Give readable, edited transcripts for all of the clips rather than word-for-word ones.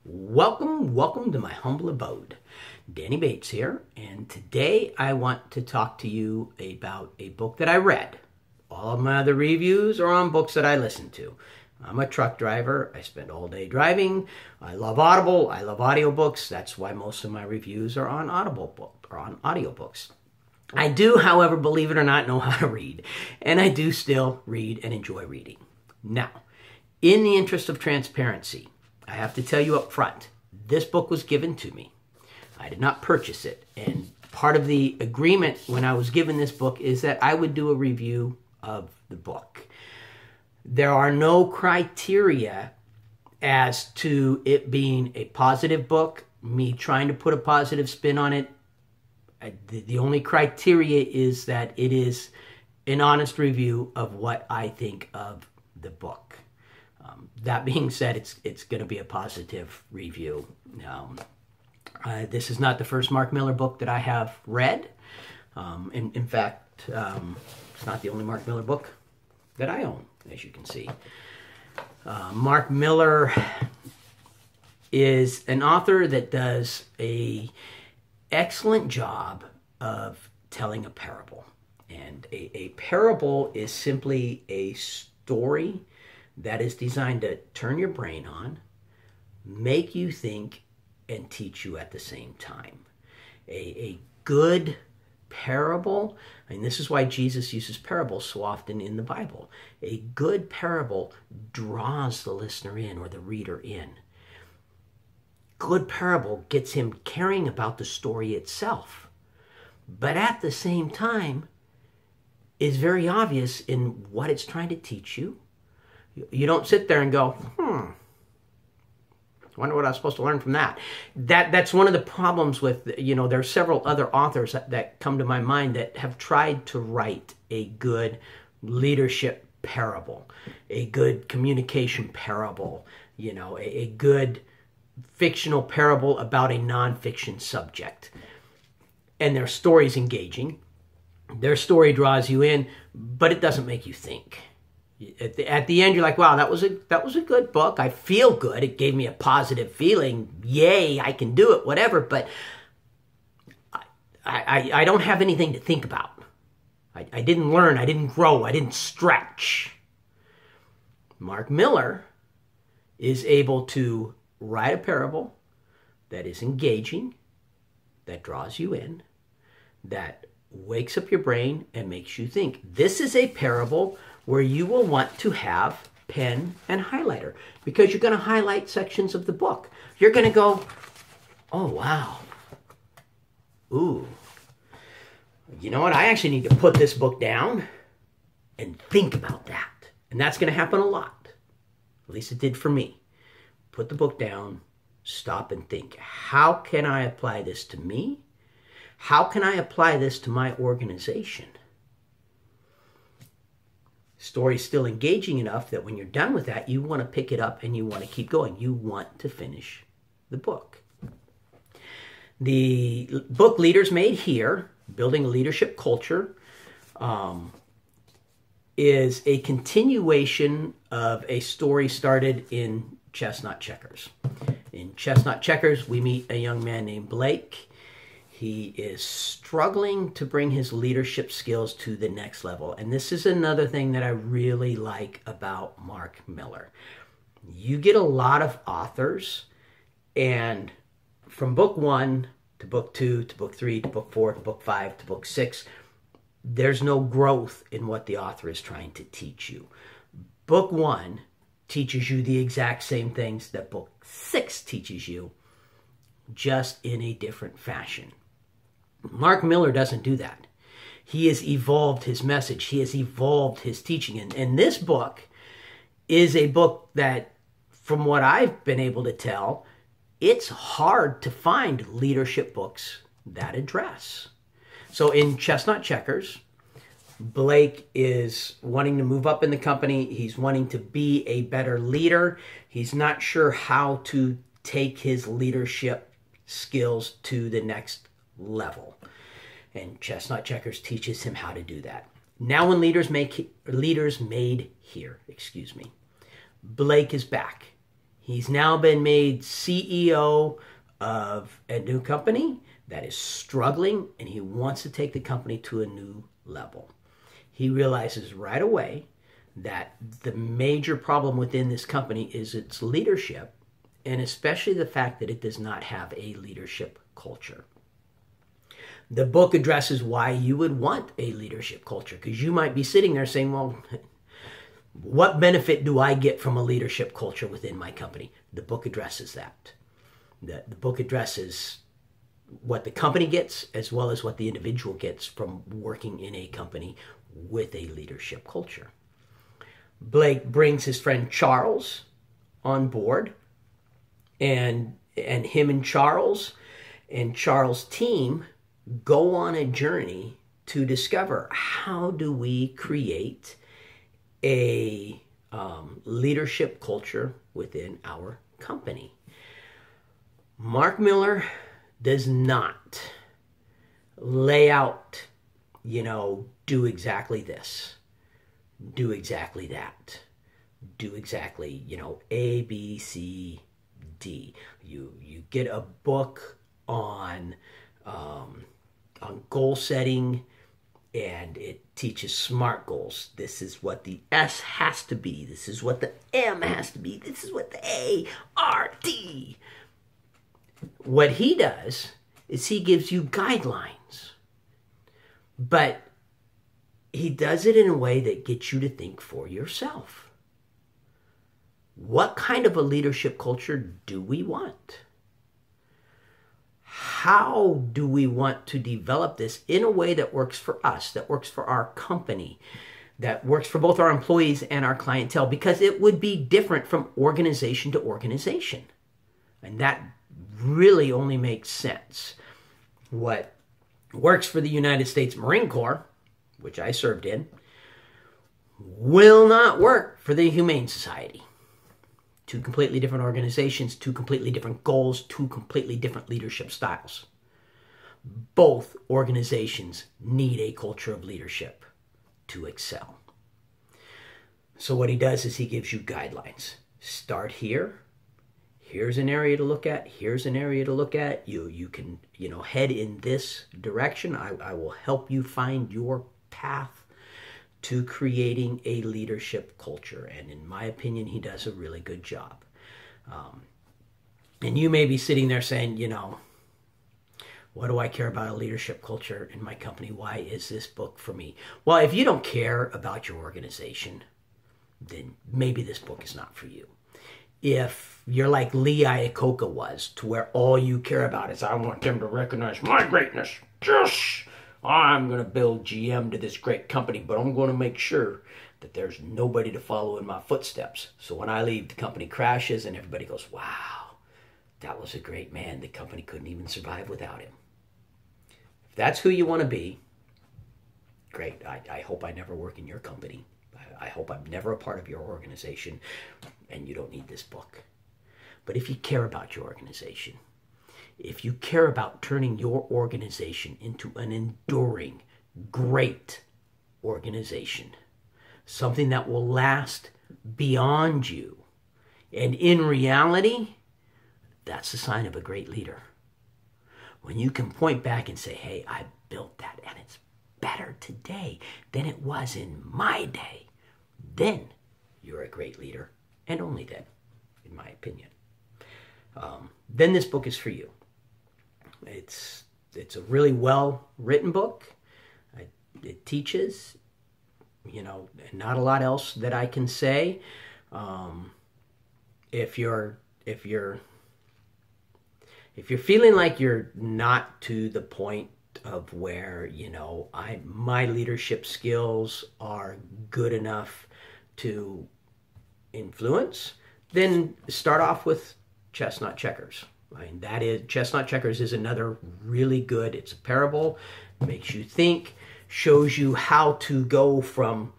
Welcome to my humble abode. Danny Bates here, and today I want to talk to you about a book that I read. All of my other reviews are on books that I listen to. I'm a truck driver. I spend all day driving. I love Audible. I love audiobooks. That's why most of my reviews are on audiobooks. I do, however, believe it or not, know how to read, and I do still read and enjoy reading. Now, in the interest of transparency, I have to tell you up front, this book was given to me. I did not purchase it. And part of the agreement when I was given this book is that I would do a review of the book. There are no criteria as to it being a positive book, me trying to put a positive spin on it. The only criteria is that it is an honest review of what I think of the book. That being said, it's going to be a positive review. This is not the first Mark Miller book that I have read. In fact, it's not the only Mark Miller book that I own, as you can see. Mark Miller is an author that does an excellent job of telling a parable. And a parable is simply a story that is designed to turn your brain on, make you think, and teach you at the same time. A good parable, and this is why Jesus uses parables so often in the Bible. A good parable draws the listener in or the reader in. Good parable gets him caring about the story itself, but at the same time is very obvious in what it's trying to teach you. You don't sit there and go, I wonder what I was supposed to learn from that. That's one of the problems with, there are several other authors that come to my mind that have tried to write a good leadership parable, a good communication parable, a good fictional parable about a nonfiction subject. And their story's engaging. Their story draws you in, but it doesn't make you think. At the end, you're like, wow, that was a good book. I feel good. It gave me a positive feeling. Yay, I can do it, whatever. But I don't have anything to think about. I didn't learn. I didn't grow. I didn't stretch. Mark Miller is able to write a parable that is engaging, that draws you in, that wakes up your brain and makes you think. This is a parable where you will want to have pen and highlighter because you're going to highlight sections of the book. You're going to go, oh, wow. Ooh. You know what? I actually need to put this book down and think about that. And that's going to happen a lot. At least it did for me. Put the book down, stop and think. How can I apply this to me? How can I apply this to my organization? Story's still engaging enough that when you're done with that, you want to pick it up and you want to keep going. You want to finish the book. The book Leaders Made Here, Building a Leadership Culture, is a continuation of a story started in Chestnut Checkers. In Chestnut Checkers, we meet a young man named Blake. He is struggling to bring his leadership skills to the next level. And this is another thing that I really like about Mark Miller. You get a lot of authors, and from book 1 to book 2 to book 3 to book 4 to book 5 to book 6, there's no growth in what the author is trying to teach you. Book 1 teaches you the exact same things that book 6 teaches you, just in a different fashion. Mark Miller doesn't do that. He has evolved his message. He has evolved his teaching. And this book is a book that, from what I've been able to tell, it's hard to find leadership books that address. So in Chestnut Checkers, Blake is wanting to move up in the company. He's wanting to be a better leader. He's not sure how to take his leadership skills to the next level. And Chestnut Checkers teaches him how to do that. Now in Leaders Made Here, Blake is back. He's now been made CEO of a new company that is struggling, and he wants to take the company to a new level. He realizes right away that the major problem within this company is its leadership, and especially the fact that it does not have a leadership culture. The book addresses why you would want a leadership culture, because you might be sitting there saying, well, what benefit do I get from a leadership culture within my company? The book addresses that. The book addresses what the company gets as well as what the individual gets from working in a company with a leadership culture. Blake brings his friend Charles on board, and him and Charles' team go on a journey to discover, how do we create a leadership culture within our company. Mark Miller does not lay out, do exactly this, do exactly that, do exactly, A, B, C, D. You get a book on goal setting, and it teaches SMART goals. This is what the S has to be. This is what the M has to be. This is what the A, R, D. What he does is he gives you guidelines, but he does it in a way that gets you to think for yourself. What kind of a leadership culture do we want? How do we want to develop this in a way that works for us, that works for our company, that works for both our employees and our clientele? Because it would be different from organization to organization. And that really only makes sense. What works for the United States Marine Corps, which I served in, will not work for the Humane Society. Two completely different organizations, two completely different goals, two completely different leadership styles. Both organizations need a culture of leadership to excel. So what he does is he gives you guidelines. Start here. Here's an area to look at. Here's an area to look at. You can, head in this direction. I will help you find your path to creating a leadership culture. And in my opinion, he does a really good job. And you may be sitting there saying, what do I care about a leadership culture in my company? Why is this book for me? Well, if you don't care about your organization, then maybe this book is not for you. If you're like Lee Iacocca was, to where all you care about is, I want them to recognize my greatness. Yes! I'm going to build GM to this great company, but I'm going to make sure that there's nobody to follow in my footsteps. So when I leave, the company crashes and everybody goes, wow, that was a great man. The company couldn't even survive without him. If that's who you want to be, great. I hope I never work in your company. I hope I'm never a part of your organization, and you don't need this book. But if you care about your organization, if you care about turning your organization into an enduring, great organization, something that will last beyond you, and in reality, that's a sign of a great leader. When you can point back and say, hey, I built that, and it's better today than it was in my day, then you're a great leader, and only then, in my opinion. Then this book is for you. It's a really well-written book. It teaches, not a lot else that I can say. If you're feeling like you're not to the point of where, my leadership skills are good enough to influence, then start off with Chestnut Checkers. Chestnut Checkers is another really good, it's a parable, makes you think, shows you how to go from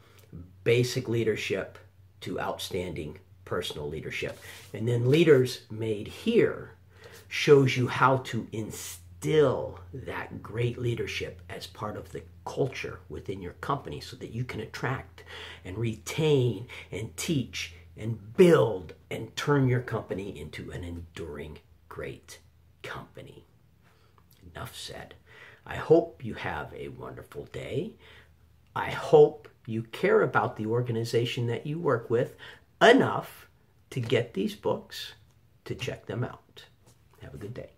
basic leadership to outstanding personal leadership. And then Leaders Made Here shows you how to instill that great leadership as part of the culture within your company so that you can attract and retain and teach and build and turn your company into an enduring great company. Enough said. I hope you have a wonderful day. I hope you care about the organization that you work with enough to get these books, to check them out. Have a good day.